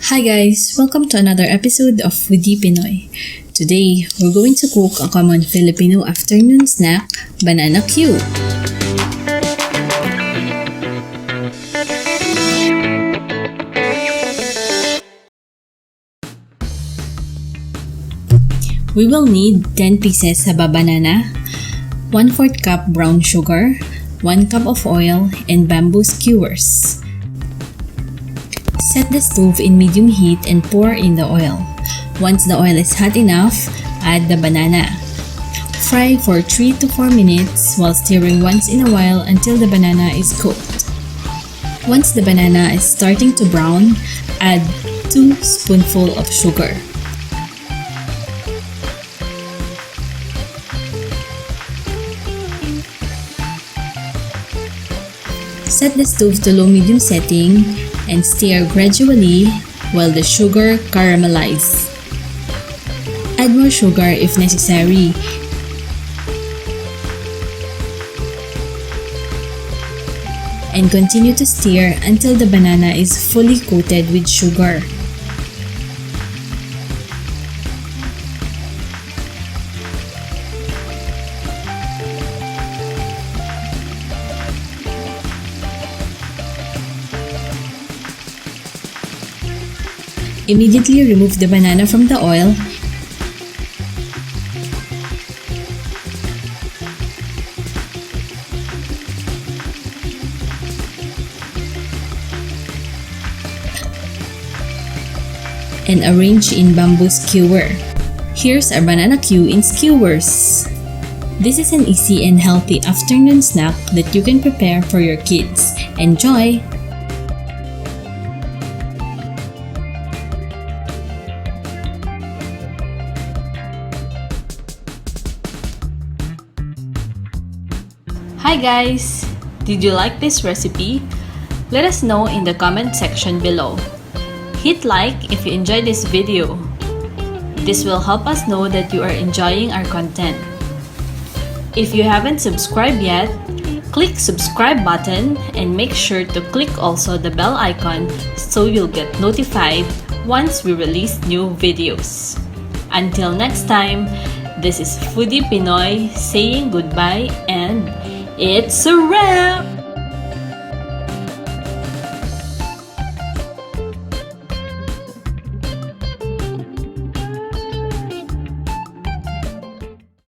Hi guys! Welcome to another episode of Foodie Pinoy. Today, we're going to cook a common Filipino afternoon snack, bananacue. We will need 10 pieces haba banana, 1/4 cup brown sugar, 1 cup of oil, and bamboo skewers. Set the stove in medium heat and pour in the oil. Once the oil is hot enough, add the banana. Fry for 3 to 4 minutes while stirring once in a while until the banana is cooked. Once the banana is starting to brown, add 2 spoonfuls of sugar. Set the stove to low-medium setting and stir gradually while the sugar caramelizes. Add more sugar if necessary. And continue to stir until the banana is fully coated with sugar. Immediately remove the banana from the oil and arrange in bamboo skewer. Here's our bananacue in skewers. This is an easy and healthy afternoon snack that you can prepare for your kids. Enjoy! Hi guys! Did you like this recipe? Let us know in the comment section below. Hit like if you enjoyed this video. This will help us know that you are enjoying our content. If you haven't subscribed yet, click subscribe button and make sure to click also the bell icon so you'll get notified once we release new videos. Until next time, this is Foodie Pinoy saying goodbye and it's a wrap!